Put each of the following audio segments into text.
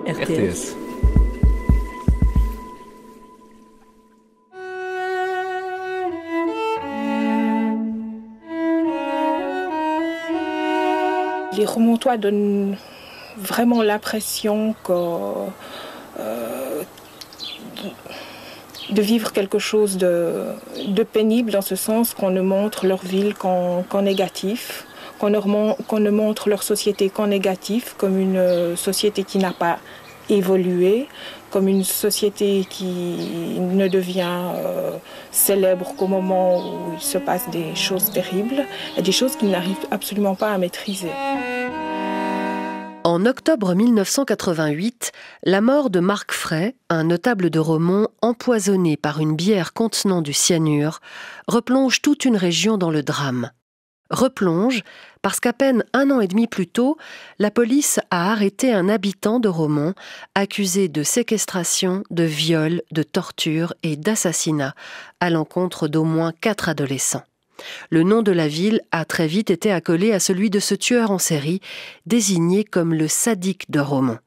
RTS. Les Romontois donnent vraiment l'impression de vivre quelque chose de pénible, dans ce sens qu'on ne montre leur ville qu'en négatif, qu'on ne montre leur société qu'en négatif, comme une société qui n'a pas évolué, comme une société qui ne devient célèbre qu'au moment où il se passe des choses terribles, et des choses qu'ils n'arrivent absolument pas à maîtriser. En octobre 1988, la mort de Marc Fray, un notable de Romont empoisonné par une bière contenant du cyanure, replonge toute une région dans le drame. Replonge parce qu'à peine 1 an et demi plus tôt, la police a arrêté un habitant de Romont accusé de séquestration, de viol, de torture et d'assassinat à l'encontre d'au moins 4 adolescents. Le nom de la ville a très vite été accolé à celui de ce tueur en série, désigné comme le sadique de Romont.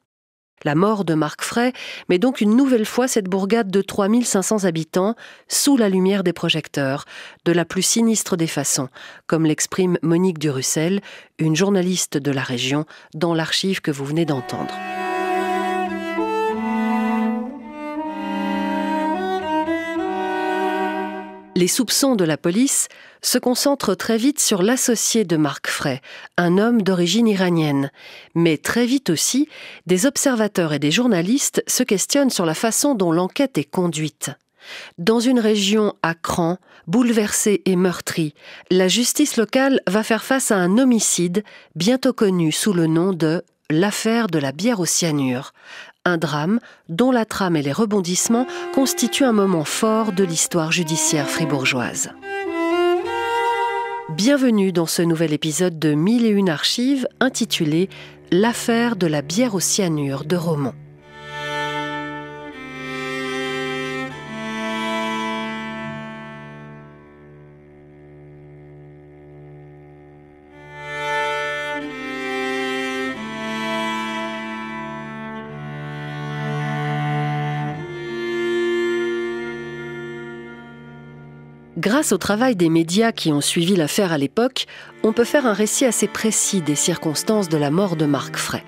La mort de Marc Fray met donc une nouvelle fois cette bourgade de 3500 habitants sous la lumière des projecteurs, de la plus sinistre des façons, comme l'exprime Monique Durussel, une journaliste de la région, dans l'archive que vous venez d'entendre. Les soupçons de la police se concentrent très vite sur l'associé de Marc Fray, un homme d'origine iranienne. Mais très vite aussi, des observateurs et des journalistes se questionnent sur la façon dont l'enquête est conduite. Dans une région à cran, bouleversée et meurtrie, la justice locale va faire face à un homicide bientôt connu sous le nom de l'affaire de la bière au cyanure. Un drame dont la trame et les rebondissements constituent un moment fort de l'histoire judiciaire fribourgeoise. Bienvenue dans ce nouvel épisode de 1001 archives intitulé « L'affaire de la bière au cyanure de Romont ». Grâce au travail des médias qui ont suivi l'affaire à l'époque, on peut faire un récit assez précis des circonstances de la mort de Marc Fray.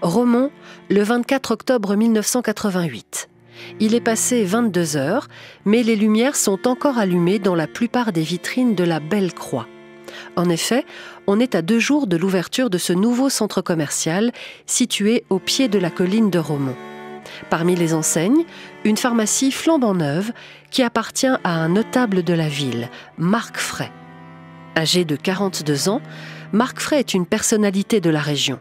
Romont, le 24 octobre 1988. Il est passé 22 heures, mais les lumières sont encore allumées dans la plupart des vitrines de la Belle Croix. En effet, on est à 2 jours de l'ouverture de ce nouveau centre commercial situé au pied de la colline de Romont. Parmi les enseignes, une pharmacie flambant neuve qui appartient à un notable de la ville, Marc Fray. Âgé de 42 ans, Marc Fray est une personnalité de la région.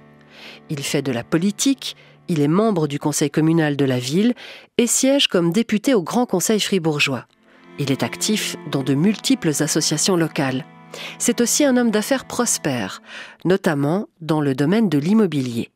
Il fait de la politique, il est membre du conseil communal de la ville et siège comme député au Grand Conseil fribourgeois. Il est actif dans de multiples associations locales. C'est aussi un homme d'affaires prospère, notamment dans le domaine de l'immobilier.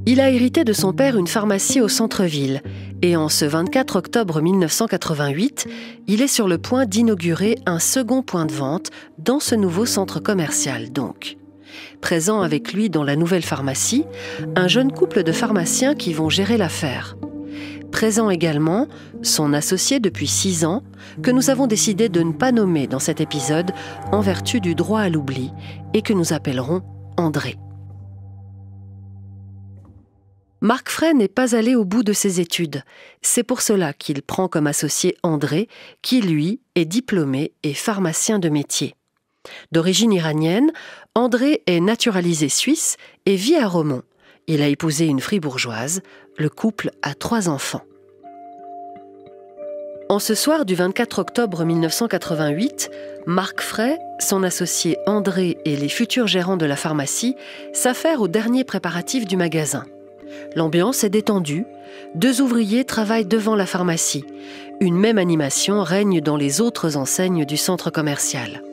Il a hérité de son père une pharmacie au centre-ville et en ce 24 octobre 1988, il est sur le point d'inaugurer un second point de vente dans ce nouveau centre commercial donc. Présent avec lui dans la nouvelle pharmacie, un jeune couple de pharmaciens qui vont gérer l'affaire. Présent également, son associé depuis 6 ans, que nous avons décidé de ne pas nommer dans cet épisode en vertu du droit à l'oubli et que nous appellerons André. Marc Fray n'est pas allé au bout de ses études. C'est pour cela qu'il prend comme associé André, qui lui est diplômé et pharmacien de métier. D'origine iranienne, André est naturalisé suisse et vit à Romont. Il a épousé une fribourgeoise. Le couple a 3 enfants. En ce soir du 24 octobre 1988, Marc Fray, son associé André et les futurs gérants de la pharmacie s'affairent aux derniers préparatifs du magasin. L'ambiance est détendue, 2 ouvriers travaillent devant la pharmacie. Une même animation règne dans les autres enseignes du centre commercial.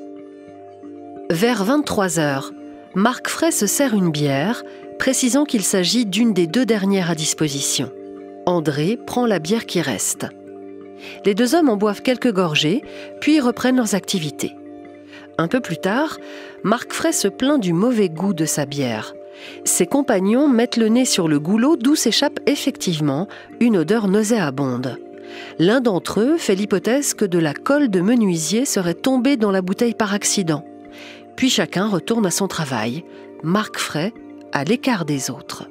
Vers 23h, Marc Fray se sert une bière, précisant qu'il s'agit d'une des 2 dernières à disposition. André prend la bière qui reste. Les 2 hommes en boivent quelques gorgées, puis reprennent leurs activités. Un peu plus tard, Marc Fray se plaint du mauvais goût de sa bière. Ses compagnons mettent le nez sur le goulot d'où s'échappe effectivement une odeur nauséabonde. L'un d'entre eux fait l'hypothèse que de la colle de menuisier serait tombée dans la bouteille par accident. Puis chacun retourne à son travail, Marc Fray à l'écart des autres.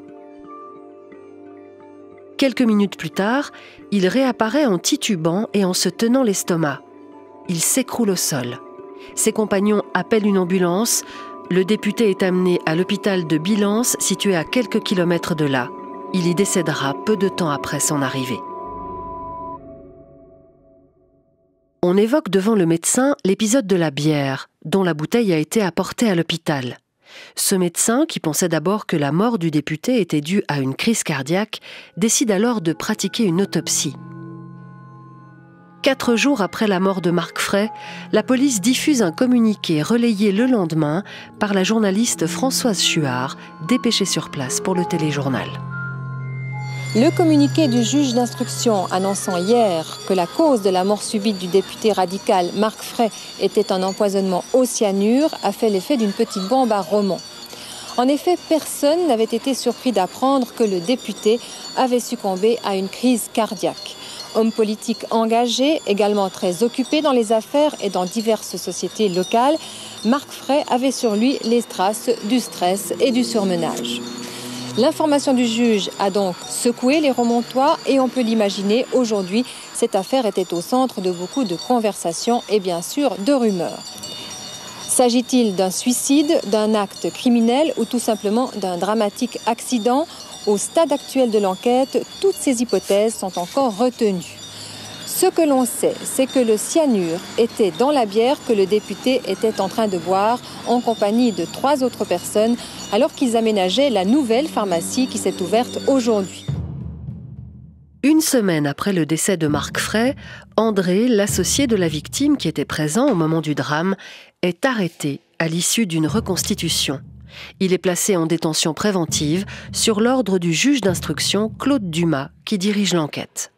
Quelques minutes plus tard, il réapparaît en titubant et en se tenant l'estomac. Il s'écroule au sol. Ses compagnons appellent une ambulance. Le député est amené à l'hôpital de Bilance, situé à quelques kilomètres de là. Il y décédera peu de temps après son arrivée. On évoque devant le médecin l'épisode de la bière, dont la bouteille a été apportée à l'hôpital. Ce médecin, qui pensait d'abord que la mort du député était due à une crise cardiaque, décide alors de pratiquer une autopsie. 4 jours après la mort de Marc Fray, la police diffuse un communiqué relayé le lendemain par la journaliste Françoise Chuard, dépêchée sur place pour le téléjournal. Le communiqué du juge d'instruction annonçant hier que la cause de la mort subite du député radical Marc Fray était un empoisonnement au cyanure a fait l'effet d'une petite bombe à Romont. En effet, personne n'avait été surpris d'apprendre que le député avait succombé à une crise cardiaque. Homme politique engagé, également très occupé dans les affaires et dans diverses sociétés locales, Marc Fray avait sur lui les traces du stress et du surmenage. L'information du juge a donc secoué les Romontois et on peut l'imaginer, aujourd'hui, cette affaire était au centre de beaucoup de conversations et bien sûr de rumeurs. S'agit-il d'un suicide, d'un acte criminel ou tout simplement d'un dramatique accident ? Au stade actuel de l'enquête, toutes ces hypothèses sont encore retenues. Ce que l'on sait, c'est que le cyanure était dans la bière que le député était en train de boire en compagnie de 3 autres personnes alors qu'ils aménageaient la nouvelle pharmacie qui s'est ouverte aujourd'hui. Une semaine après le décès de Marc Fray, André, l'associé de la victime qui était présent au moment du drame, est arrêté à l'issue d'une reconstitution. Il est placé en détention préventive sur l'ordre du juge d'instruction Claude Dumas qui dirige l'enquête.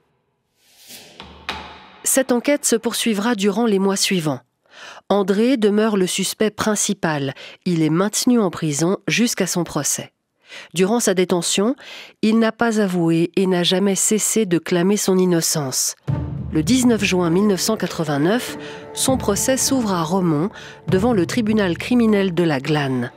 Cette enquête se poursuivra durant les mois suivants. André demeure le suspect principal. Il est maintenu en prison jusqu'à son procès. Durant sa détention, il n'a pas avoué et n'a jamais cessé de clamer son innocence. Le 19 juin 1989, son procès s'ouvre à Romont devant le tribunal criminel de la Glane.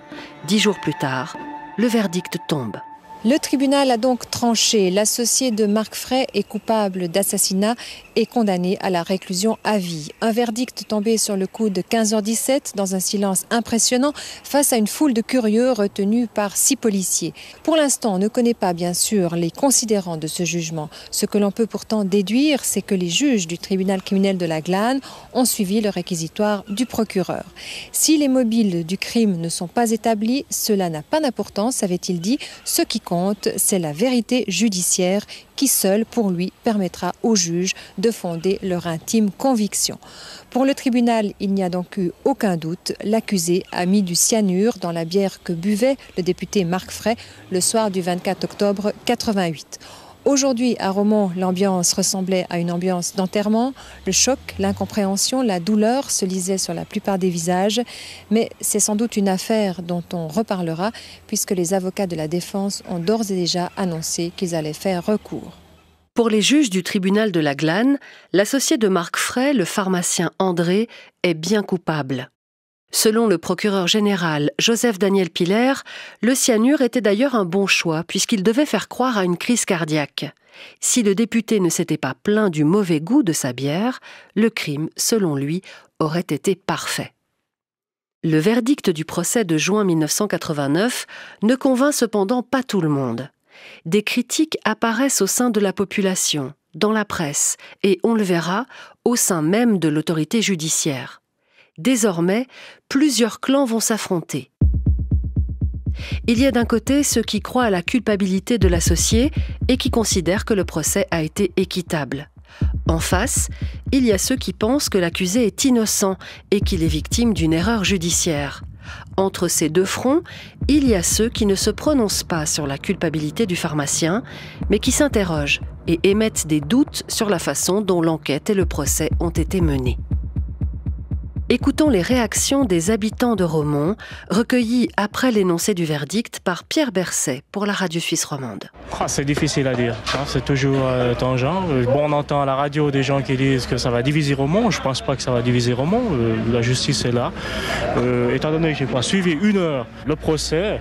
10 jours plus tard, le verdict tombe. Le tribunal a donc tranché. L'associé de Marc Fray est coupable d'assassinat et condamné à la réclusion à vie. Un verdict tombé sur le coup de 15h17 dans un silence impressionnant face à une foule de curieux retenus par 6 policiers. Pour l'instant, on ne connaît pas bien sûr les considérants de ce jugement. Ce que l'on peut pourtant déduire, c'est que les juges du tribunal criminel de la Glane ont suivi le réquisitoire du procureur. Si les mobiles du crime ne sont pas établis, cela n'a pas d'importance, avait-il dit. Ce qui compte, c'est la vérité judiciaire qui seule, pour lui, permettra aux juges de fonder leur intime conviction. Pour le tribunal, il n'y a donc eu aucun doute. L'accusé a mis du cyanure dans la bière que buvait le député Marc Fray le soir du 24 octobre 88. Aujourd'hui, à Romont, l'ambiance ressemblait à une ambiance d'enterrement. Le choc, l'incompréhension, la douleur se lisaient sur la plupart des visages. Mais c'est sans doute une affaire dont on reparlera, puisque les avocats de la défense ont d'ores et déjà annoncé qu'ils allaient faire recours. Pour les juges du tribunal de la Glane, l'associé de Marc Fray, le pharmacien André, est bien coupable. Selon le procureur général Joseph-Daniel Piller, le cyanure était d'ailleurs un bon choix puisqu'il devait faire croire à une crise cardiaque. Si le député ne s'était pas plaint du mauvais goût de sa bière, le crime, selon lui, aurait été parfait. Le verdict du procès de juin 1989 ne convainc cependant pas tout le monde. Des critiques apparaissent au sein de la population, dans la presse et, on le verra, au sein même de l'autorité judiciaire. Désormais, plusieurs clans vont s'affronter. Il y a d'un côté ceux qui croient à la culpabilité de l'associé et qui considèrent que le procès a été équitable. En face, il y a ceux qui pensent que l'accusé est innocent et qu'il est victime d'une erreur judiciaire. Entre ces deux fronts, il y a ceux qui ne se prononcent pas sur la culpabilité du pharmacien, mais qui s'interrogent et émettent des doutes sur la façon dont l'enquête et le procès ont été menés. Écoutons les réactions des habitants de Romont, recueillies après l'énoncé du verdict par Pierre Berset pour la radio suisse romande. C'est difficile à dire, c'est toujours tangent. Bon, on entend à la radio des gens qui disent que ça va diviser Romont. Je ne pense pas que ça va diviser Romont. La justice est là. Étant donné que je n'ai pas suivi 1 heure le procès,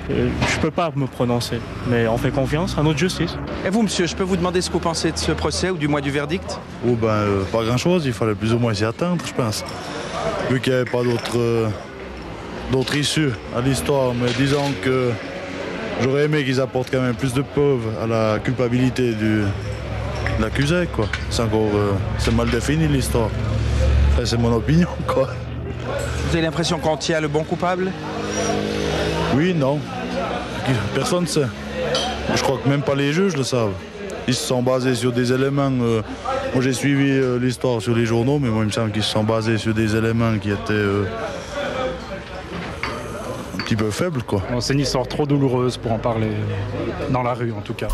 je ne peux pas me prononcer. Mais on fait confiance à notre justice. Et vous, monsieur, je peux vous demander ce que vous pensez de ce procès ou du moins du verdict? Pas grand-chose, il fallait plus ou moins s'y attendre, je pense. Vu qu'il n'y avait pas d'autre issue à l'histoire. Mais disons que j'aurais aimé qu'ils apportent quand même plus de preuves à la culpabilité de l'accusé, quoi. C'est mal défini l'histoire. Enfin, c'est mon opinion, quoi. Vous avez l'impression qu'on tient le bon coupable? Oui, non. Personne ne sait. Je crois que même pas les juges le savent. Ils se sont basés sur des éléments... moi, j'ai suivi l'histoire sur les journaux, mais moi, il me semble qu'ils se sont basés sur des éléments qui étaient un petit peu faibles, quoi. C'est une histoire trop douloureuse pour en parler, dans la rue en tout cas.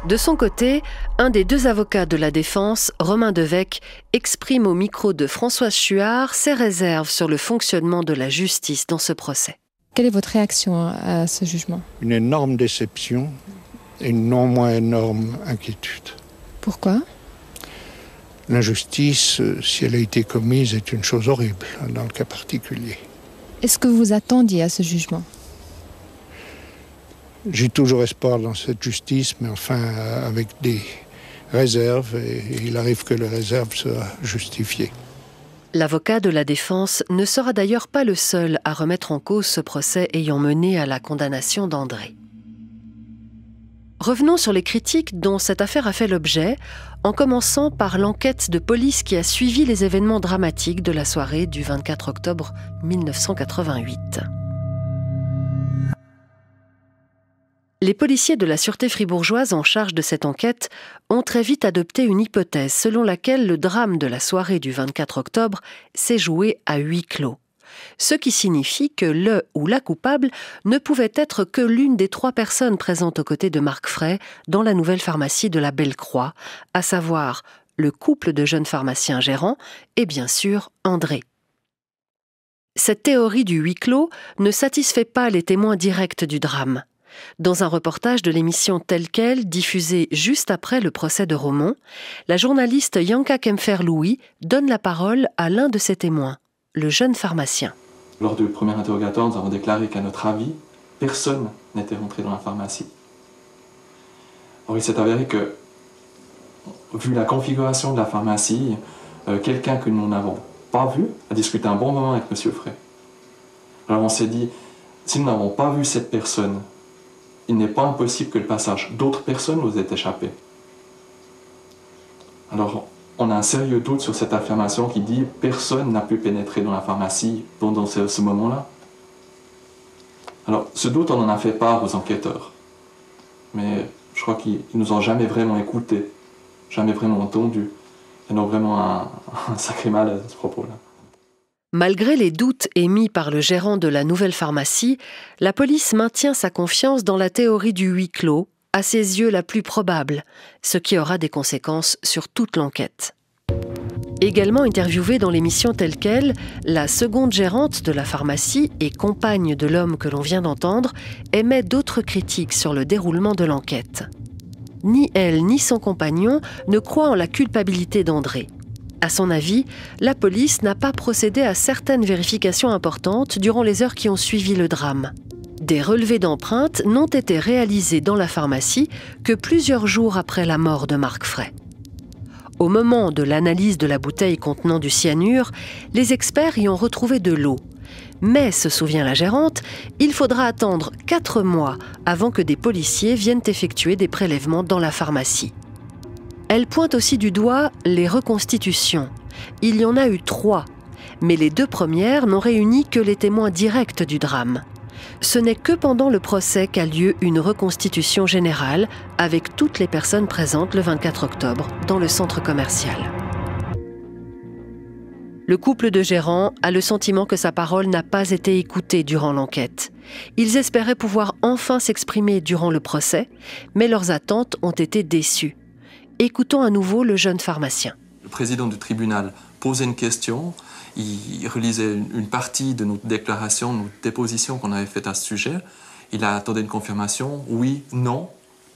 De son côté, un des 2 avocats de la défense, Romain Devecq, exprime au micro de Françoise Chuard ses réserves sur le fonctionnement de la justice dans ce procès. Quelle est votre réaction à ce jugement? Une énorme déception et une non moins énorme inquiétude. Pourquoi? L'injustice, si elle a été commise, est une chose horrible dans le cas particulier. Est-ce que vous attendiez à ce jugement? J'ai toujours espoir dans cette justice, mais enfin avec des réserves, et il arrive que les réserves soient justifiées. L'avocat de la défense ne sera d'ailleurs pas le seul à remettre en cause ce procès ayant mené à la condamnation d'André. Revenons sur les critiques dont cette affaire a fait l'objet, en commençant par l'enquête de police qui a suivi les événements dramatiques de la soirée du 24 octobre 1988. Les policiers de la sûreté fribourgeoise en charge de cette enquête ont très vite adopté une hypothèse selon laquelle le drame de la soirée du 24 octobre s'est joué à huis clos. Ce qui signifie que le ou la coupable ne pouvait être que l'une des 3 personnes présentes aux côtés de Marc Fray dans la nouvelle pharmacie de la Belle-Croix, à savoir le couple de jeunes pharmaciens gérants et bien sûr André. Cette théorie du huis clos ne satisfait pas les témoins directs du drame. Dans un reportage de l'émission Telle Quelle, diffusée juste après le procès de Romont, la journaliste Janka Kempfer-Louis donne la parole à l'un de ses témoins, le jeune pharmacien. Lors du premier interrogatoire, nous avons déclaré qu'à notre avis, personne n'était rentré dans la pharmacie. Or, il s'est avéré que, vu la configuration de la pharmacie, quelqu'un que nous n'avons pas vu a discuté un bon moment avec M. Fray. Alors on s'est dit, si nous n'avons pas vu cette personne, il n'est pas impossible que le passage d'autres personnes nous ait échappé. Alors, on a un sérieux doute sur cette affirmation qui dit « personne n'a pu pénétrer dans la pharmacie pendant ce moment-là ». Alors, ce doute, on en a fait part aux enquêteurs. Mais je crois qu'ils ne nous ont jamais vraiment écoutés, jamais vraiment entendus. Ils ont vraiment un sacré mal à ce propos-là. Malgré les doutes émis par le gérant de la nouvelle pharmacie, la police maintient sa confiance dans la théorie du huis clos, à ses yeux la plus probable, ce qui aura des conséquences sur toute l'enquête. Également interviewée dans l'émission Telle Quelle, la seconde gérante de la pharmacie et compagne de l'homme que l'on vient d'entendre émet d'autres critiques sur le déroulement de l'enquête. Ni elle ni son compagnon ne croient en la culpabilité d'André. À son avis, la police n'a pas procédé à certaines vérifications importantes durant les heures qui ont suivi le drame. Des relevés d'empreintes n'ont été réalisés dans la pharmacie que plusieurs jours après la mort de Marc Fray. Au moment de l'analyse de la bouteille contenant du cyanure, les experts y ont retrouvé de l'eau. Mais, se souvient la gérante, il faudra attendre 4 mois avant que des policiers viennent effectuer des prélèvements dans la pharmacie. Elle pointe aussi du doigt les reconstitutions. Il y en a eu 3, mais les 2 premières n'ont réuni que les témoins directs du drame. Ce n'est que pendant le procès qu'a lieu une reconstitution générale avec toutes les personnes présentes le 24 octobre dans le centre commercial. Le couple de gérants a le sentiment que sa parole n'a pas été écoutée durant l'enquête. Ils espéraient pouvoir enfin s'exprimer durant le procès, mais leurs attentes ont été déçues. Écoutons à nouveau le jeune pharmacien. Le président du tribunal posait une question il relisait une partie de notre déclaration, notre déposition qu'on avait faite à ce sujet. Il a attendu une confirmation, oui, non.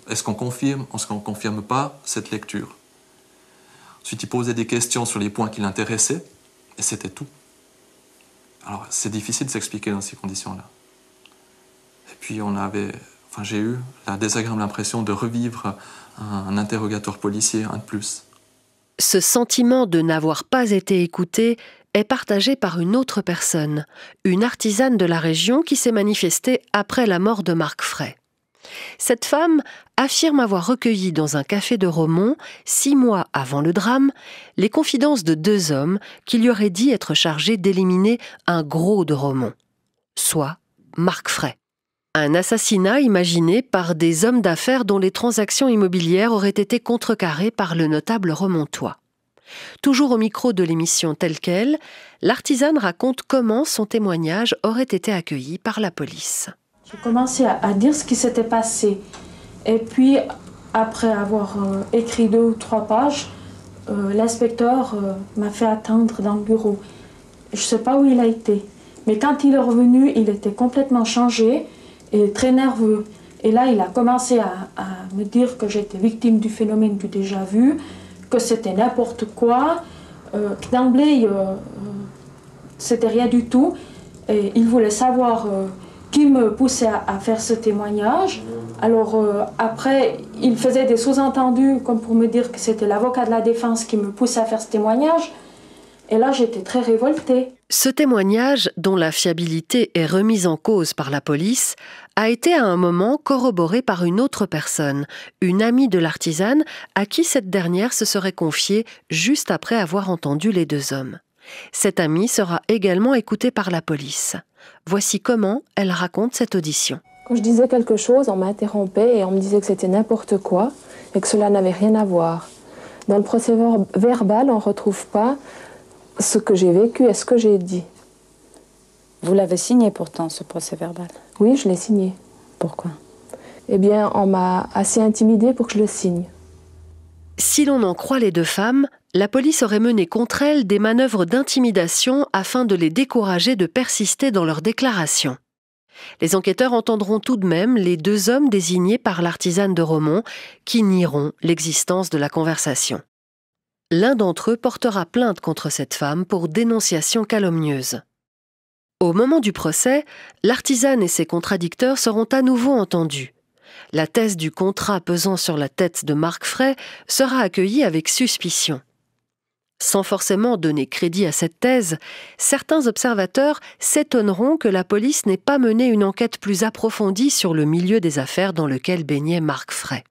Est-ce qu'on confirme, est-ce qu'on ne confirme pas cette lecture? Ensuite, il posait des questions sur les points qui l'intéressaient, et c'était tout. Alors, c'est difficile de s'expliquer dans ces conditions-là. Et puis, j'ai eu la désagréable impression de revivre un interrogatoire policier, un de plus. Ce sentiment de n'avoir pas été écouté est partagé par une autre personne, une artisane de la région qui s'est manifestée après la mort de Marc Fray. Cette femme affirme avoir recueilli dans un café de Romont, 6 mois avant le drame, les confidences de 2 hommes qui lui auraient dit être chargés d'éliminer un gros de Romont, soit Marc Fray. Un assassinat imaginé par des hommes d'affaires dont les transactions immobilières auraient été contrecarrées par le notable remontois. Toujours au micro de l'émission Telle Quelle, l'artisane raconte comment son témoignage aurait été accueilli par la police. J'ai commencé à dire ce qui s'était passé. Et puis, après avoir écrit 2 ou 3 pages, l'inspecteur m'a fait attendre dans le bureau. Je ne sais pas où il a été. Mais quand il est revenu, il était complètement changé et très nerveux. Et là, il a commencé à me dire que j'étais victime du phénomène du déjà-vu, que c'était n'importe quoi, que d'emblée, c'était rien du tout. Et il voulait savoir qui me poussait à faire ce témoignage. Alors après, il faisait des sous-entendus comme pour me dire que c'était l'avocat de la défense qui me poussait à faire ce témoignage. Et là, j'étais très révoltée. Ce témoignage, dont la fiabilité est remise en cause par la police, a été à un moment corroboré par une autre personne, une amie de l'artisane, à qui cette dernière se serait confiée juste après avoir entendu les 2 hommes. Cette amie sera également écoutée par la police. Voici comment elle raconte cette audition. Quand je disais quelque chose, on m'interrompait et on me disait que c'était n'importe quoi et que cela n'avait rien à voir. Dans le procès verbal, on ne retrouve pas ce que j'ai vécu et ce que j'ai dit. Vous l'avez signé pourtant, ce procès verbal? Oui, je l'ai signé. Pourquoi? Eh bien, on m'a assez intimidée pour que je le signe. Si l'on en croit les 2 femmes, la police aurait mené contre elles des manœuvres d'intimidation afin de les décourager de persister dans leurs déclarations. Les enquêteurs entendront tout de même les 2 hommes désignés par l'artisane de Romont qui nieront l'existence de la conversation. L'un d'entre eux portera plainte contre cette femme pour dénonciation calomnieuse. Au moment du procès, l'artisane et ses contradicteurs seront à nouveau entendus. La thèse du contrat pesant sur la tête de Marc Fray sera accueillie avec suspicion. Sans forcément donner crédit à cette thèse, certains observateurs s'étonneront que la police n'ait pas mené une enquête plus approfondie sur le milieu des affaires dans lequel baignait Marc Fray.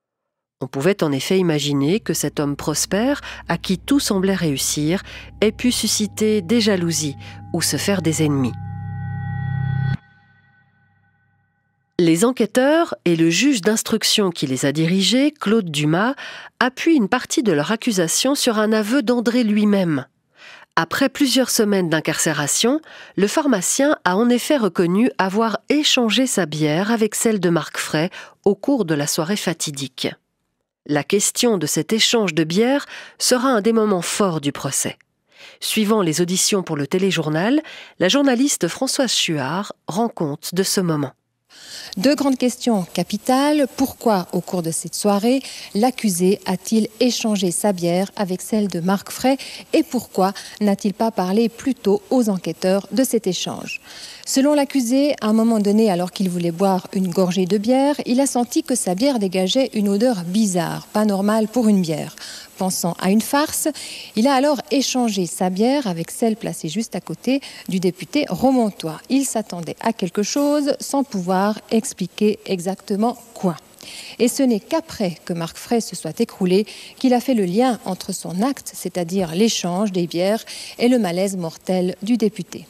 On pouvait en effet imaginer que cet homme prospère, à qui tout semblait réussir, ait pu susciter des jalousies ou se faire des ennemis. Les enquêteurs et le juge d'instruction qui les a dirigés, Claude Dumas, appuient une partie de leur accusation sur un aveu d'André lui-même. Après plusieurs semaines d'incarcération, le pharmacien a en effet reconnu avoir échangé sa bière avec celle de Marc Fray au cours de la soirée fatidique. La question de cet échange de bière sera un des moments forts du procès. Suivant les auditions pour le téléjournal, la journaliste Françoise Chuard rend compte de ce moment. 2 grandes questions capitales. Pourquoi, au cours de cette soirée, l'accusé a-t-il échangé sa bière avec celle de Marc Fray et pourquoi n'a-t-il pas parlé plus tôt aux enquêteurs de cet échange? Selon l'accusé, à un moment donné, alors qu'il voulait boire une gorgée de bière, il a senti que sa bière dégageait une odeur bizarre, pas normale pour une bière. Pensant à une farce, il a alors échangé sa bière avec celle placée juste à côté du député romontois. Il s'attendait à quelque chose sans pouvoir expliquer exactement quoi. Et ce n'est qu'après que Marc Fray se soit écroulé qu'il a fait le lien entre son acte, c'est-à-dire l'échange des bières, et le malaise mortel du député.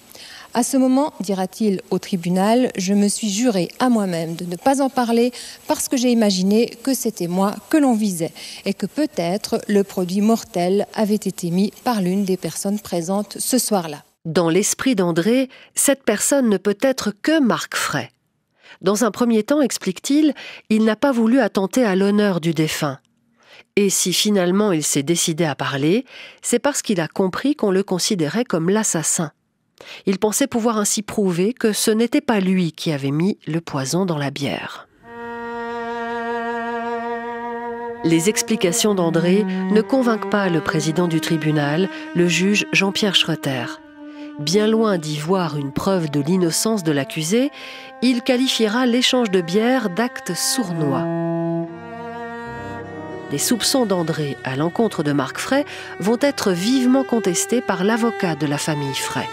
À ce moment, dira-t-il au tribunal, je me suis juré à moi-même de ne pas en parler parce que j'ai imaginé que c'était moi que l'on visait et que peut-être le produit mortel avait été mis par l'une des personnes présentes ce soir-là. Dans l'esprit d'André, cette personne ne peut être que Marc Fray. Dans un premier temps, explique-t-il, il n'a pas voulu attenter à l'honneur du défunt. Et si finalement il s'est décidé à parler, c'est parce qu'il a compris qu'on le considérait comme l'assassin. Il pensait pouvoir ainsi prouver que ce n'était pas lui qui avait mis le poison dans la bière. Les explications d'André ne convainquent pas le président du tribunal, le juge Jean-Pierre Schroeter. Bien loin d'y voir une preuve de l'innocence de l'accusé, il qualifiera l'échange de bière d'acte sournois. Les soupçons d'André à l'encontre de Marc Fray vont être vivement contestés par l'avocat de la famille Fray.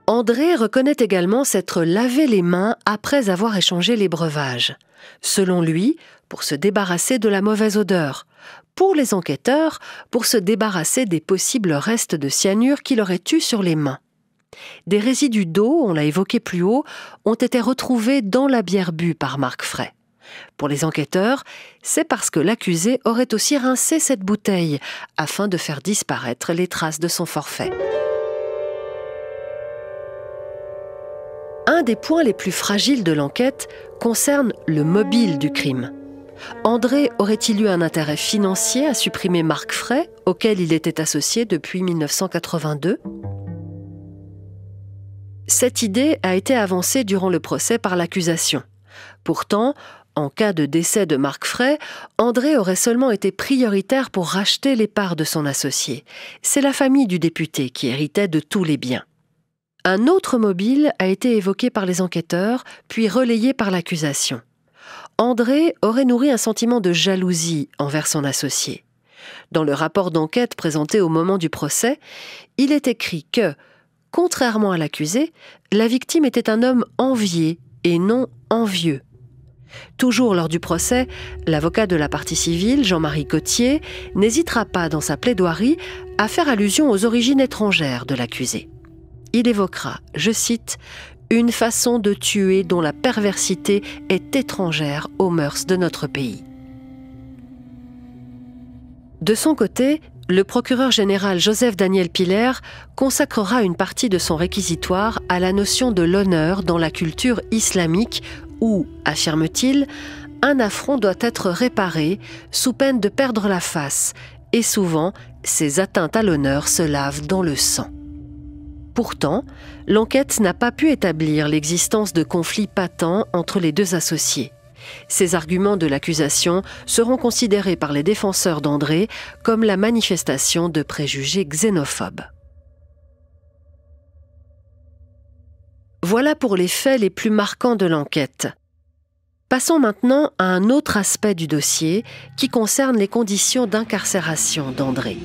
André reconnaît également s'être lavé les mains après avoir échangé les breuvages. Selon lui, pour se débarrasser de la mauvaise odeur. Pour les enquêteurs, pour se débarrasser des possibles restes de cyanure qu'il aurait eus sur les mains. Des résidus d'eau, on l'a évoqué plus haut, ont été retrouvés dans la bière bue par Marc Fray. Pour les enquêteurs, c'est parce que l'accusé aurait aussi rincé cette bouteille afin de faire disparaître les traces de son forfait. Un des points les plus fragiles de l'enquête concerne le mobile du crime. André aurait-il eu un intérêt financier à supprimer Marc Fray, auquel il était associé depuis 1982 ? Cette idée a été avancée durant le procès par l'accusation. Pourtant, en cas de décès de Marc Fray, André aurait seulement été prioritaire pour racheter les parts de son associé. C'est la famille du député qui héritait de tous les biens. Un autre mobile a été évoqué par les enquêteurs, puis relayé par l'accusation. André aurait nourri un sentiment de jalousie envers son associé. Dans le rapport d'enquête présenté au moment du procès, il est écrit que, contrairement à l'accusé, la victime était un homme envié et non envieux. Toujours lors du procès, l'avocat de la partie civile, Jean-Marie Cottier, n'hésitera pas dans sa plaidoirie à faire allusion aux origines étrangères de l'accusé. Il évoquera, je cite, « une façon de tuer dont la perversité est étrangère aux mœurs de notre pays ». De son côté, le procureur général Joseph Daniel Piller consacrera une partie de son réquisitoire à la notion de l'honneur dans la culture islamique où, affirme-t-il, un affront doit être réparé sous peine de perdre la face et souvent, ces atteintes à l'honneur se lavent dans le sang. Pourtant, l'enquête n'a pas pu établir l'existence de conflits patents entre les deux associés. Ces arguments de l'accusation seront considérés par les défenseurs d'André comme la manifestation de préjugés xénophobes. Voilà pour les faits les plus marquants de l'enquête. Passons maintenant à un autre aspect du dossier qui concerne les conditions d'incarcération d'André.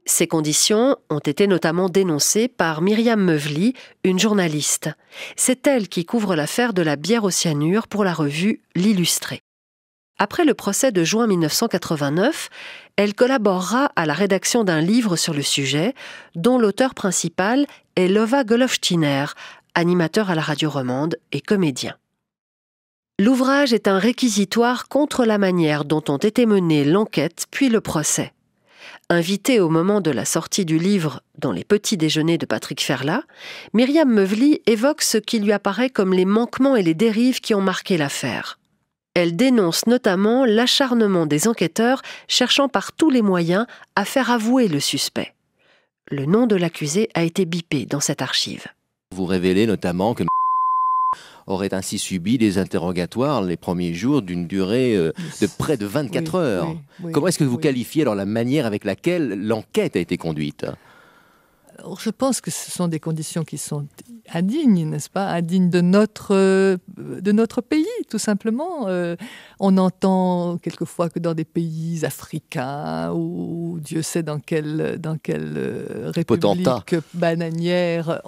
Ces conditions ont été notamment dénoncées par Myriam Mevly, une journaliste. C'est elle qui couvre l'affaire de la bière au cyanure pour la revue L'Illustré. Après le procès de juin 1989, elle collaborera à la rédaction d'un livre sur le sujet, dont l'auteur principal est Lova Golofštiner, animateur à la radio romande et comédien. L'ouvrage est un réquisitoire contre la manière dont ont été menées l'enquête puis le procès. Invitée au moment de la sortie du livre dans les petits déjeuners de Patrick Ferlat, Myriam Mevly évoque ce qui lui apparaît comme les manquements et les dérives qui ont marqué l'affaire. Elle dénonce notamment l'acharnement des enquêteurs cherchant par tous les moyens à faire avouer le suspect. Le nom de l'accusé a été bipé dans cette archive. Vous révélez notamment que aurait ainsi subi des interrogatoires les premiers jours d'une durée de près de 24 heures. Oui. Comment est-ce que vous qualifiez alors la manière avec laquelle l'enquête a été conduite ? Alors, je pense que ce sont des conditions qui sont indignes, n'est-ce pas ? Indignes de notre pays, tout simplement. On entend quelquefois que dans des pays africains ou Dieu sait dans quelle république bananière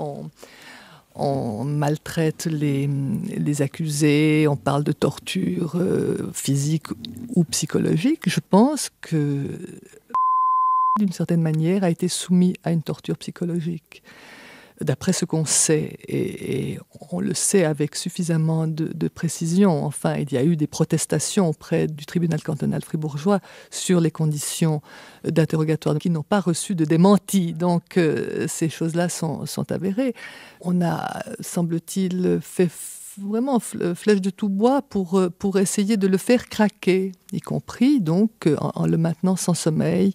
on maltraite les accusés, on parle de torture physique ou psychologique. Je pense que, d'une certaine manière, a été soumis à une torture psychologique. D'après ce qu'on sait, et on le sait avec suffisamment de précision, enfin, il y a eu des protestations auprès du tribunal cantonal fribourgeois sur les conditions d'interrogatoire qui n'ont pas reçu de démenti. Donc, ces choses-là sont avérées. On a, semble-t-il, fait vraiment flèche de tout bois pour essayer de le faire craquer, y compris donc en le maintenant sans sommeil,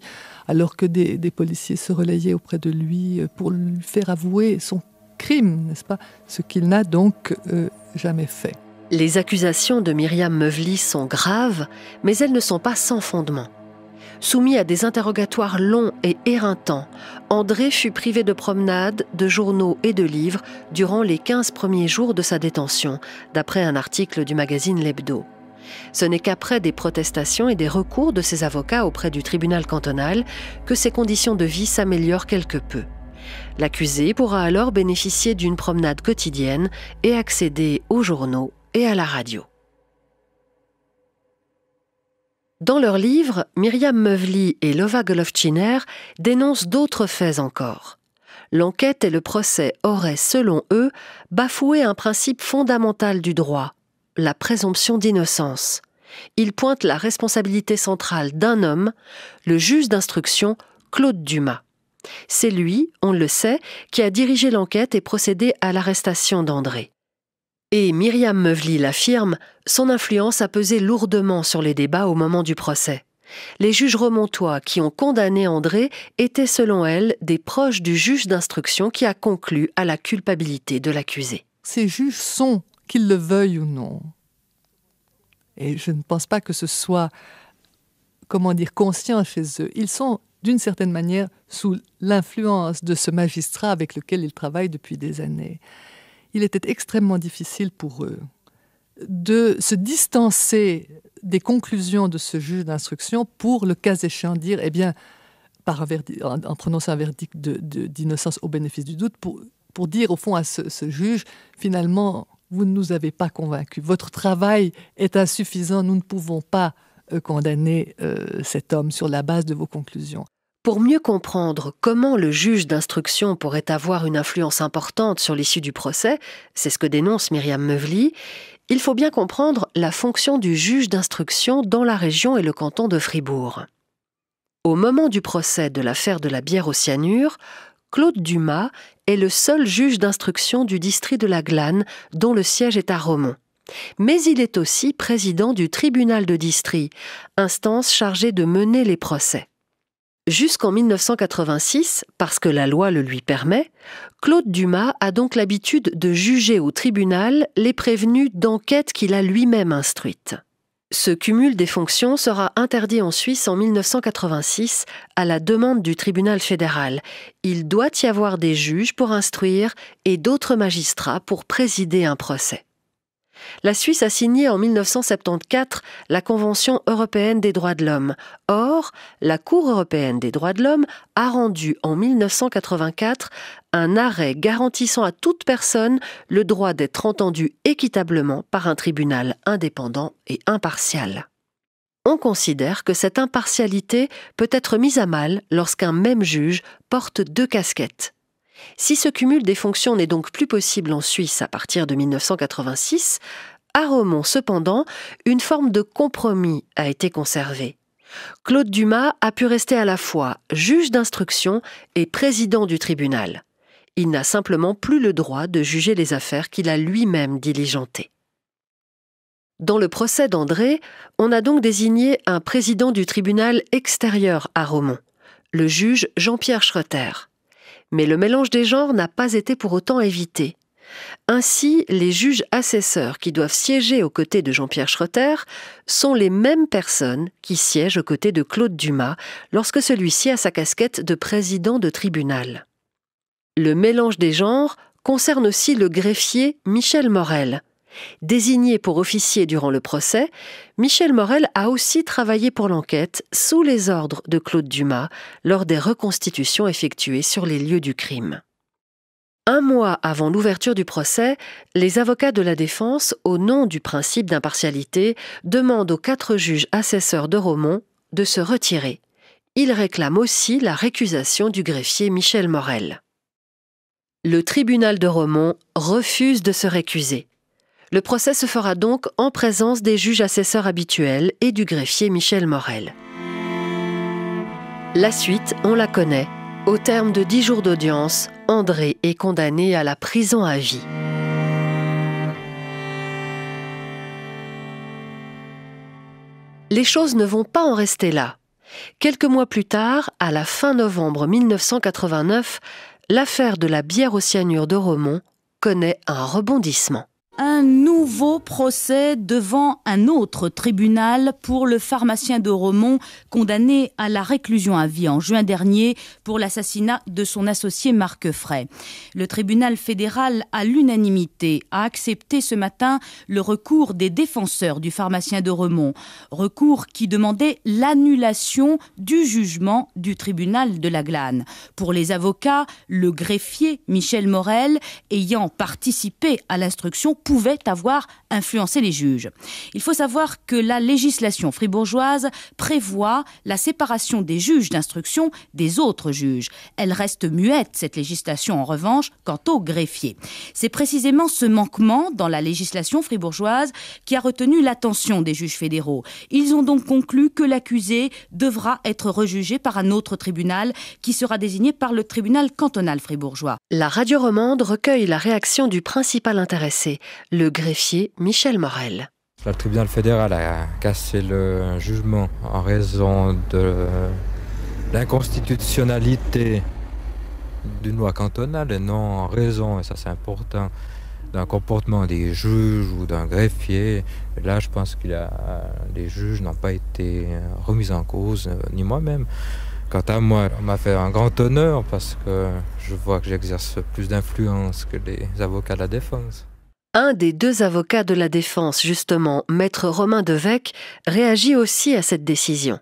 alors que des policiers se relayaient auprès de lui pour lui faire avouer son crime, n'est-ce pas? Ce qu'il n'a donc jamais fait. Les accusations de Myriam Mevly sont graves, mais elles ne sont pas sans fondement. Soumis à des interrogatoires longs et éreintants, André fut privé de promenades, de journaux et de livres durant les 15 premiers jours de sa détention, d'après un article du magazine L'Hebdo. Ce n'est qu'après des protestations et des recours de ses avocats auprès du tribunal cantonal que ses conditions de vie s'améliorent quelque peu. L'accusé pourra alors bénéficier d'une promenade quotidienne et accéder aux journaux et à la radio. Dans leur livre, Myriam Mevly et Lova Golovtchiner dénoncent d'autres faits encore. L'enquête et le procès auraient, selon eux, bafoué un principe fondamental du droit, la présomption d'innocence. Ils pointent la responsabilité centrale d'un homme, le juge d'instruction Claude Dumas. C'est lui, on le sait, qui a dirigé l'enquête et procédé à l'arrestation d'André. Et Myriam Mevly l'affirme, son influence a pesé lourdement sur les débats au moment du procès. Les juges remontois qui ont condamné André étaient selon elle des proches du juge d'instruction qui a conclu à la culpabilité de l'accusé. Ces juges sont, qu'ils le veuillent ou non, et je ne pense pas que ce soit, conscient chez eux, ils sont d'une certaine manière sous l'influence de ce magistrat avec lequel ils travaillent depuis des années. Il était extrêmement difficile pour eux de se distancer des conclusions de ce juge d'instruction pour, le cas échéant, dire, en prononçant un verdict d'innocence au bénéfice du doute, pour dire au fond à ce juge, finalement, vous ne nous avez pas convaincus, votre travail est insuffisant, nous ne pouvons pas condamner cet homme sur la base de vos conclusions. Pour mieux comprendre comment le juge d'instruction pourrait avoir une influence importante sur l'issue du procès, c'est ce que dénonce Myriam Mevly, il faut bien comprendre la fonction du juge d'instruction dans la région et le canton de Fribourg. Au moment du procès de l'affaire de la bière au cyanure, Claude Dumas est le seul juge d'instruction du district de la Glane, dont le siège est à Romont. Mais il est aussi président du tribunal de district, instance chargée de mener les procès. Jusqu'en 1986, parce que la loi le lui permet, Claude Dumas a donc l'habitude de juger au tribunal les prévenus d'enquêtes qu'il a lui-même instruites. Ce cumul des fonctions sera interdit en Suisse en 1986 à la demande du tribunal fédéral. Il doit y avoir des juges pour instruire et d'autres magistrats pour présider un procès. La Suisse a signé en 1974 la Convention européenne des droits de l'homme. Or, la Cour européenne des droits de l'homme a rendu en 1984 un arrêt garantissant à toute personne le droit d'être entendue équitablement par un tribunal indépendant et impartial. On considère que cette impartialité peut être mise à mal lorsqu'un même juge porte deux casquettes. Si ce cumul des fonctions n'est donc plus possible en Suisse à partir de 1986, à Romont, cependant, une forme de compromis a été conservée. Claude Dumas a pu rester à la fois juge d'instruction et président du tribunal. Il n'a simplement plus le droit de juger les affaires qu'il a lui-même diligentées. Dans le procès d'André, on a donc désigné un président du tribunal extérieur à Romont, le juge Jean-Pierre Schroeter. Mais le mélange des genres n'a pas été pour autant évité. Ainsi, les juges assesseurs qui doivent siéger aux côtés de Jean-Pierre Schroeter sont les mêmes personnes qui siègent aux côtés de Claude Dumas lorsque celui-ci a sa casquette de président de tribunal. Le mélange des genres concerne aussi le greffier Michel Morel. Désigné pour officier durant le procès, Michel Morel a aussi travaillé pour l'enquête sous les ordres de Claude Dumas lors des reconstitutions effectuées sur les lieux du crime. Un mois avant l'ouverture du procès, les avocats de la défense, au nom du principe d'impartialité, demandent aux 4 juges assesseurs de Romont de se retirer. Ils réclament aussi la récusation du greffier Michel Morel. Le tribunal de Romont refuse de se récuser. Le procès se fera donc en présence des juges assesseurs habituels et du greffier Michel Morel. La suite, on la connaît. Au terme de 10 jours d'audience, André est condamné à la prison à vie. Les choses ne vont pas en rester là. Quelques mois plus tard, à la fin novembre 1989, l'affaire de la bière au cyanure de Romont connaît un rebondissement. Un nouveau procès devant un autre tribunal pour le pharmacien de Romont condamné à la réclusion à vie en juin dernier pour l'assassinat de son associé Marc Fray. Le tribunal fédéral, à l'unanimité, a accepté ce matin le recours des défenseurs du pharmacien de Romont. Recours qui demandait l'annulation du jugement du tribunal de la Glane. Pour les avocats, le greffier Michel Morel, ayant participé à l'instruction, pouvait avoir influencé les juges. Il faut savoir que la législation fribourgeoise prévoit la séparation des juges d'instruction des autres juges. Elle reste muette, cette législation, en revanche, quant aux greffiers. C'est précisément ce manquement dans la législation fribourgeoise qui a retenu l'attention des juges fédéraux. Ils ont donc conclu que l'accusé devra être rejugé par un autre tribunal qui sera désigné par le tribunal cantonal fribourgeois. La radio romande recueille la réaction du principal intéressé, le greffier Michel Morel. Le tribunal fédéral a cassé le jugement en raison de l'inconstitutionnalité d'une loi cantonale et non en raison, et ça c'est important, d'un comportement des juges ou d'un greffier. Et là, je pense que les juges n'ont pas été remis en cause, ni moi-même. Quant à moi, on m'a fait un grand honneur parce que je vois que j'exerce plus d'influence que les avocats de la défense. Un des deux avocats de la défense, justement, maître Romain Devecq, réagit aussi à cette décision.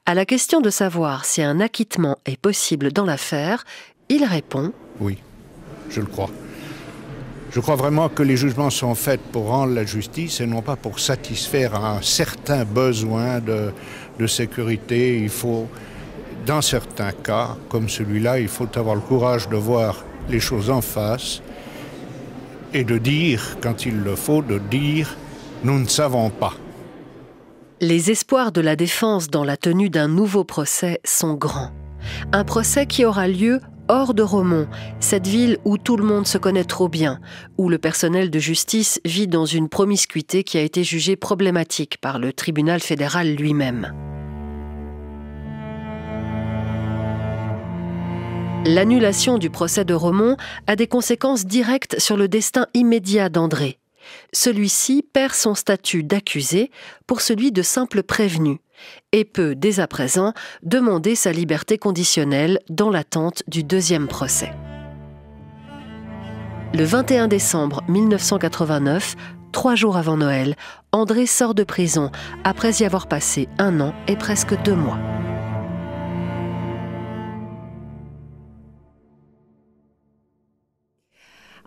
À la question de savoir si un acquittement est possible dans l'affaire, il répond « Oui, je le crois. Je crois vraiment que les jugements sont faits pour rendre la justice et non pas pour satisfaire à un certain besoin de sécurité. Il faut, dans certains cas, comme celui-là, il faut avoir le courage de voir les choses en face et de dire, quand il le faut, de dire « nous ne savons pas ». Les espoirs de la défense dans la tenue d'un nouveau procès sont grands. Un procès qui aura lieu hors de Romont, cette ville où tout le monde se connaît trop bien, où le personnel de justice vit dans une promiscuité qui a été jugée problématique par le tribunal fédéral lui-même. L'annulation du procès de Romont a des conséquences directes sur le destin immédiat d'André. Celui-ci perd son statut d'accusé pour celui de simple prévenu et peut, dès à présent, demander sa liberté conditionnelle dans l'attente du deuxième procès. Le 21 décembre 1989, 3 jours avant Noël, André sort de prison après y avoir passé 1 an et presque 2 mois.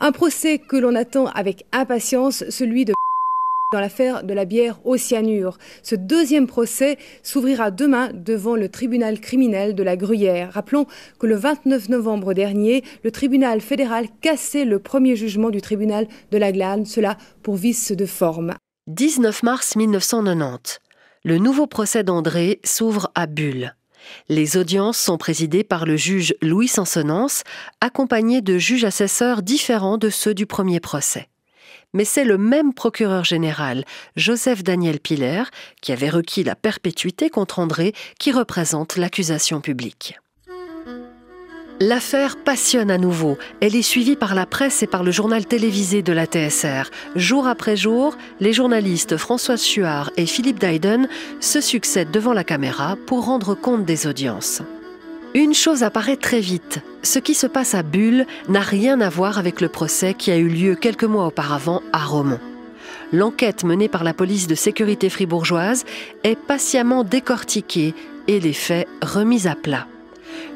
Un procès que l'on attend avec impatience, celui de dans l'affaire de la bière au cyanure. Ce deuxième procès s'ouvrira demain devant le tribunal criminel de la Gruyère. Rappelons que le 29 novembre dernier, le tribunal fédéral cassait le premier jugement du tribunal de la Glane, cela pour vice de forme. 19 mars 1990. Le nouveau procès d'André s'ouvre à Bulle. Les audiences sont présidées par le juge Louis Sansonance, accompagné de juges assesseurs différents de ceux du premier procès. Mais c'est le même procureur général, Joseph Daniel Piller, qui avait requis la perpétuité contre André, qui représente l'accusation publique. L'affaire passionne à nouveau. Elle est suivie par la presse et par le journal télévisé de la TSR. Jour après jour, les journalistes Françoise Chuard et Philippe Dayden se succèdent devant la caméra pour rendre compte des audiences. Une chose apparaît très vite. Ce qui se passe à Bulle n'a rien à voir avec le procès qui a eu lieu quelques mois auparavant à Romont. L'enquête menée par la police de sécurité fribourgeoise est patiemment décortiquée et les faits remis à plat.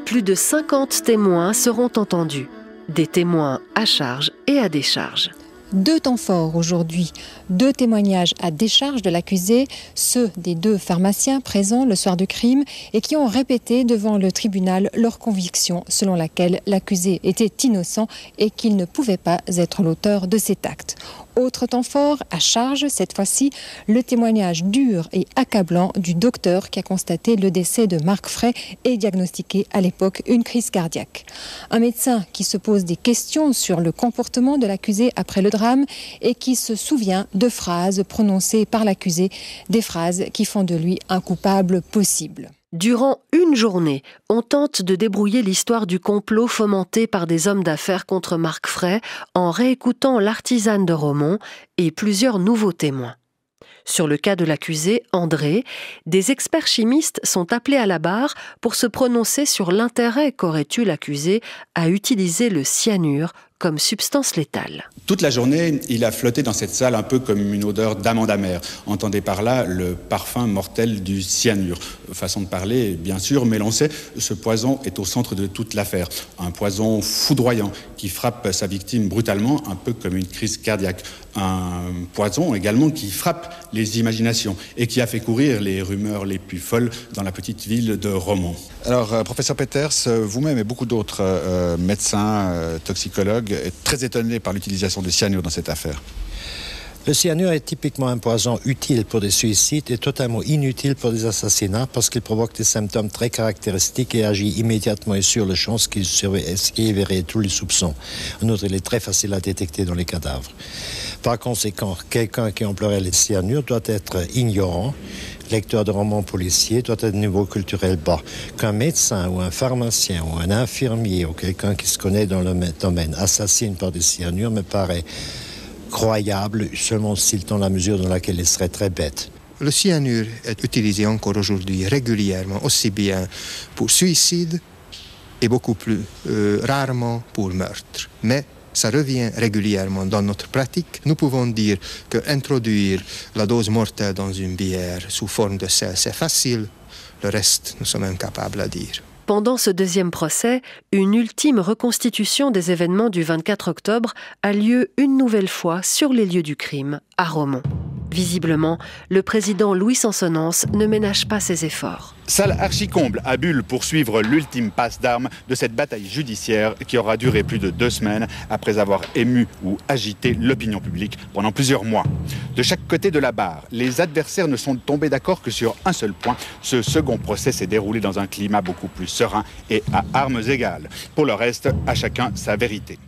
Plus de 50 témoins seront entendus. Des témoins à charge et à décharge. 2 temps forts aujourd'hui, 2 témoignages à décharge de l'accusé, ceux des 2 pharmaciens présents le soir du crime et qui ont répété devant le tribunal leur conviction selon laquelle l'accusé était innocent et qu'il ne pouvait pas être l'auteur de cet acte. Autre temps fort, à charge, cette fois-ci, le témoignage dur et accablant du docteur qui a constaté le décès de Marc Fray et diagnostiqué à l'époque une crise cardiaque. Un médecin qui se pose des questions sur le comportement de l'accusé après le drame et qui se souvient de phrases prononcées par l'accusé, des phrases qui font de lui un coupable possible. Durant une journée, on tente de débrouiller l'histoire du complot fomenté par des hommes d'affaires contre Marc Fray en réécoutant l'artisane de Romont et plusieurs nouveaux témoins. Sur le cas de l'accusé, André, des experts chimistes sont appelés à la barre pour se prononcer sur l'intérêt qu'aurait eu l'accusé à utiliser le cyanure comme substance létale. Toute la journée, il a flotté dans cette salle un peu comme une odeur d'amande amère. Entendez par là le parfum mortel du cyanure. Façon de parler, bien sûr, mais l'on sait, ce poison est au centre de toute l'affaire. Un poison foudroyant qui frappe sa victime brutalement, un peu comme une crise cardiaque. Un poison également qui frappe les imaginations et qui a fait courir les rumeurs les plus folles dans la petite ville de Romont. Alors, professeur Peters, vous-même et beaucoup d'autres médecins, toxicologues, êtes très étonnés par l'utilisation de cyanure dans cette affaire. Le cyanure est typiquement un poison utile pour des suicides et totalement inutile pour des assassinats parce qu'il provoque des symptômes très caractéristiques et agit immédiatement et sur le champ, ce qui éveillerait tous les soupçons. En outre, il est très facile à détecter dans les cadavres. Par conséquent, quelqu'un qui emploierait le cyanure doit être ignorant, lecteur de romans policiers, doit être de niveau culturel bas. Qu'un médecin ou un pharmacien ou un infirmier ou quelqu'un qui se connaît dans le domaine assassine par des cyanures me paraît croyable, seulement dans la mesure dans laquelle il serait très bête. Le cyanure est utilisé encore aujourd'hui régulièrement, aussi bien pour suicide et beaucoup plus rarement pour meurtre. Mais ça revient régulièrement dans notre pratique. Nous pouvons dire qu'introduire la dose mortelle dans une bière sous forme de sel, c'est facile. Le reste, nous sommes incapables à dire. Pendant ce deuxième procès, une ultime reconstitution des événements du 24 octobre a lieu une nouvelle fois sur les lieux du crime, à Romont. Visiblement, le président Louis Sansonance ne ménage pas ses efforts. Salle archi-comble à Bulle pour suivre l'ultime passe d'armes de cette bataille judiciaire qui aura duré plus de 2 semaines après avoir ému ou agité l'opinion publique pendant plusieurs mois. De chaque côté de la barre, les adversaires ne sont tombés d'accord que sur un seul point. Ce second procès s'est déroulé dans un climat beaucoup plus serein et à armes égales. Pour le reste, à chacun sa vérité.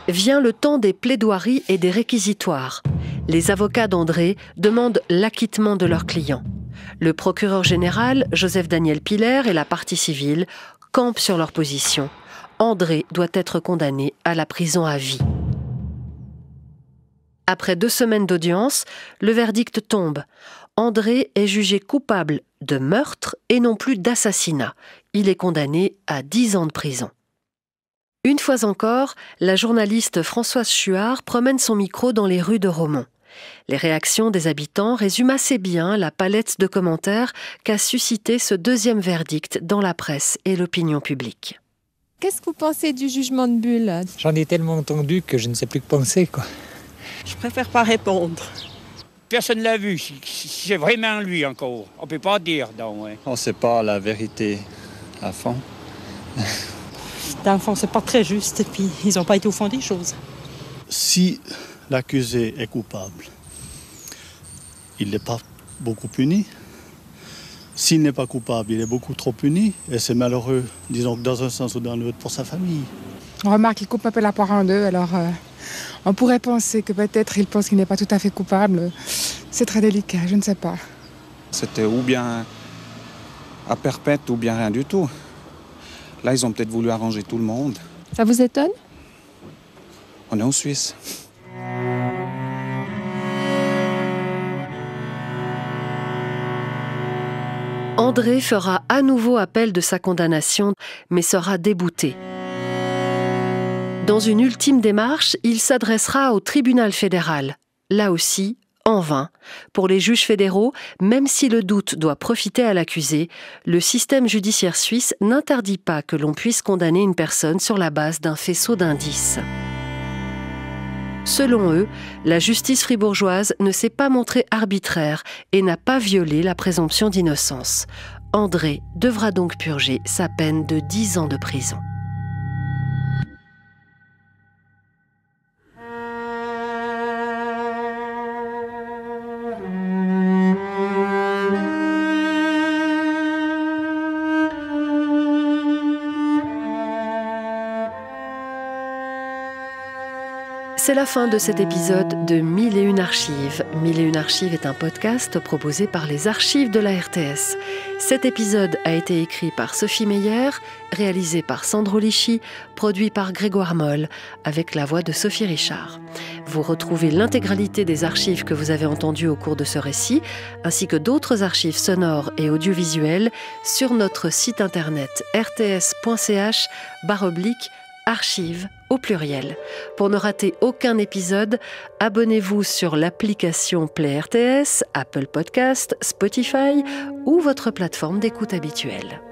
Vient le temps des plaidoiries et des réquisitoires. Les avocats d'André demandent l'acquittement de leurs clients. Le procureur général, Joseph-Daniel Piller, et la partie civile campent sur leur position. André doit être condamné à la prison à vie. Après 2 semaines d'audience, le verdict tombe. André est jugé coupable de meurtre et non plus d'assassinat. Il est condamné à 10 ans de prison. Une fois encore, la journaliste Françoise Chuard promène son micro dans les rues de Romont. Les réactions des habitants résument assez bien la palette de commentaires qu'a suscité ce deuxième verdict dans la presse et l'opinion publique. Qu'est-ce que vous pensez du jugement de Bulle? J'en ai tellement entendu que je ne sais plus que penser, quoi. Je préfère pas répondre. Personne ne l'a vu, c'est vraiment lui encore. On peut pas dire, donc. Ouais. On ne sait pas la vérité à fond. Dans le fond, c'est pas très juste, et puis ils n'ont pas été au fond des choses. Si l'accusé est coupable, il n'est pas beaucoup puni. S'il n'est pas coupable, il est beaucoup trop puni, et c'est malheureux, disons que dans un sens ou dans l'autre, pour sa famille. On remarque qu'il coupe un peu la poire en deux, alors on pourrait penser que peut-être il pense qu'il n'est pas tout à fait coupable. C'est très délicat, je ne sais pas. C'était ou bien à perpète ou bien rien du tout. Là, ils ont peut-être voulu arranger tout le monde. Ça vous étonne? On est en Suisse. André fera à nouveau appel de sa condamnation, mais sera débouté. Dans une ultime démarche, il s'adressera au tribunal fédéral. Là aussi, en vain. Pour les juges fédéraux, même si le doute doit profiter à l'accusé, le système judiciaire suisse n'interdit pas que l'on puisse condamner une personne sur la base d'un faisceau d'indices. Selon eux, la justice fribourgeoise ne s'est pas montrée arbitraire et n'a pas violé la présomption d'innocence. André devra donc purger sa peine de 10 ans de prison. C'est la fin de cet épisode de 1001 Archives. 1001 Archives est un podcast proposé par les archives de la RTS. Cet épisode a été écrit par Sophie Meyer, réalisé par Sandro Lichy, produit par Grégoire Moll, avec la voix de Sophie Richard. Vous retrouvez l'intégralité des archives que vous avez entendues au cours de ce récit, ainsi que d'autres archives sonores et audiovisuelles sur notre site internet rts.ch/archives au pluriel. Pour ne rater aucun épisode, abonnez-vous sur l'application Play RTS, Apple Podcast, Spotify ou votre plateforme d'écoute habituelle.